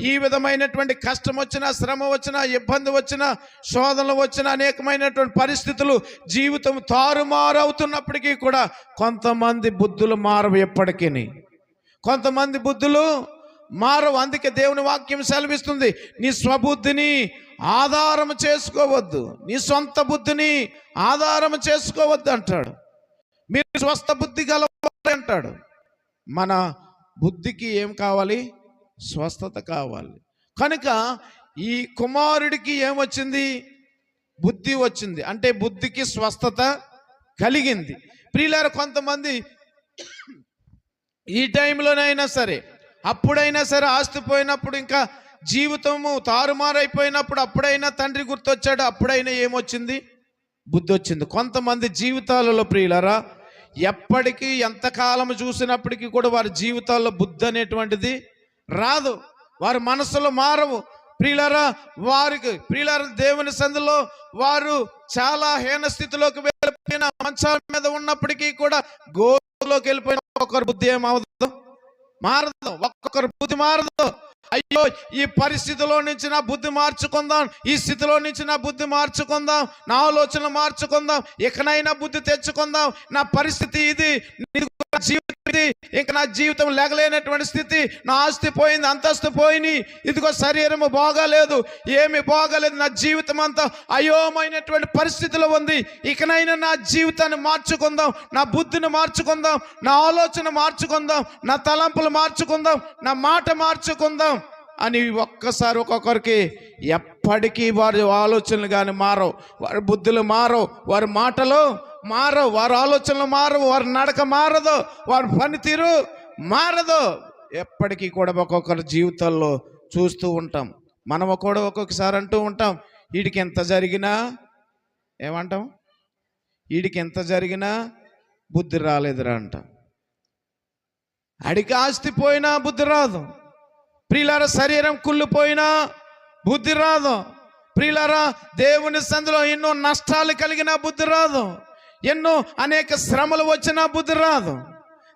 ఈ విధమైనటువంటి కష్టం వచ్చినా, శ్రమ వచ్చినా, ఇబ్బంది వచ్చినా, శోధనలు వచ్చినా, అనేకమైనటువంటి పరిస్థితులు జీవితం తారుమారు అవుతున్నప్పటికీ కూడా కొంతమంది బుద్ధులు మారవు. ఎప్పటికీ కొంతమంది బుద్ధులు మారవు. అందుకే దేవుని వాక్యం సెలవిస్తుంది, నీ స్వబుద్ధిని ఆధారం చేసుకోవద్దు, నీ సొంత బుద్ధిని ఆధారం చేసుకోవద్దు అంటాడు. మీరు స్వస్థ బుద్ధి గలవారు అంటాడు. మన బుద్ధికి ఏం కావాలి? స్వస్థత కావాలి. కనుక ఈ కుమారుడికి ఏమొచ్చింది? బుద్ధి వచ్చింది. అంటే బుద్ధికి స్వస్థత కలిగింది. ప్రియులారా, కొంతమంది ఈ టైంలోనైనా సరే, అప్పుడైనా సరే, ఆస్తి పోయినప్పుడు, ఇంకా జీవితము తారుమారైపోయినప్పుడు, అప్పుడైనా తండ్రి గుర్తొచ్చాడు, అప్పుడైనా ఏమొచ్చింది? బుద్ధి వచ్చింది. కొంతమంది జీవితాలలో ప్రియులారా, ఎప్పటికీ ఎంతకాలం చూసినప్పటికీ కూడా వారి జీవితాల్లో బుద్ధి అనేటువంటిది రాదు. వారి మనసులో మారవు. ప్రియులారా, ప్రియులారా, దేవుని సందులో వారు చాలా హీన స్థితిలోకి వెళ్ళిపోయిన, మంచాల మీద ఉన్నప్పటికీ కూడా గోలోకి వెళ్ళిపోయిన ఒక్కొక్కరు బుద్ధి ఏమవుతుందో మారదు. ఒక్కొక్కరు బుద్ధి మారదు. అయ్యో, ఈ పరిస్థితిలో నుంచి నా బుద్ధి మార్చుకుందాం, ఈ స్థితిలో నుంచి నా బుద్ధి మార్చుకుందాం, నా ఆలోచనలు మార్చుకుందాం, ఇకనైనా బుద్ధి తెచ్చుకుందాం, నా పరిస్థితి ఇది, జీవితం ఇది, ఇంకా నా జీవితం లేగలేనటువంటి స్థితి, నా ఆస్తి పోయింది, అంతస్తు పోయినాయి, ఇదిగో శరీరము బాగాలేదు, ఏమి బాగాలేదు, నా జీవితం అంతా అయోమైనటువంటి పరిస్థితిలో ఉంది, ఇకనైనా నా జీవితాన్ని మార్చుకుందాం, నా బుద్ధిని మార్చుకుందాం, నా ఆలోచన మార్చుకుందాం, నా తలంపులు మార్చుకుందాం, నా మాట మార్చుకుందాం అని ఒక్కసారి ఒక్కొక్కరికి ఎప్పటికీ వారి ఆలోచనలు కానీ మారవు, వారి బుద్ధులు మారవు, వారి మాటలు మారవు, వారి ఆలోచనలు మారవు, వారి నడక మారదు, వారి పనితీరు మారదు. ఎప్పటికీ కూడా ఒక్కొక్కరి జీవితాల్లో చూస్తూ ఉంటాం. మనము కూడా ఒక్కొక్కసారి అంటూ ఉంటాం, వీడికి ఎంత జరిగినా ఏమంటాం? వీడికి ఎంత జరిగినా బుద్ధి రాలేదురా అంటాం. అడిగి ఆస్తి పోయినా బుద్ధి రాదు. ప్రియులారా, శరీరం కుళ్ళిపోయినా బుద్ధి రాదు. ప్రియులారా, దేవుని సందులో ఎన్నో నష్టాలు కలిగినా బుద్ధి రాదు, ఎన్నో అనేక శ్రమలు వచ్చినా బుద్ధి రాదు.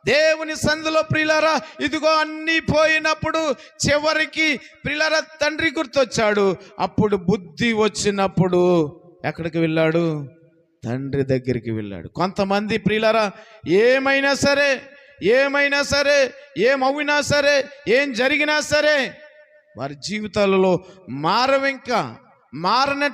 దేవుని సందులో ప్రియులారా, ఇదిగో అన్నీ పోయినప్పుడు చివరికి ప్రియులారా తండ్రి గుర్తొచ్చాడు. అప్పుడు బుద్ధి వచ్చినప్పుడు ఎక్కడికి వెళ్ళాడు? తండ్రి దగ్గరికి వెళ్ళాడు. కొంతమంది ప్రియులారా, ఏమైనా సరే, ఏమవునా సరే, ఏం జరిగినా సరే, వారి జీవితాలలో మారవింకా మారనట్టు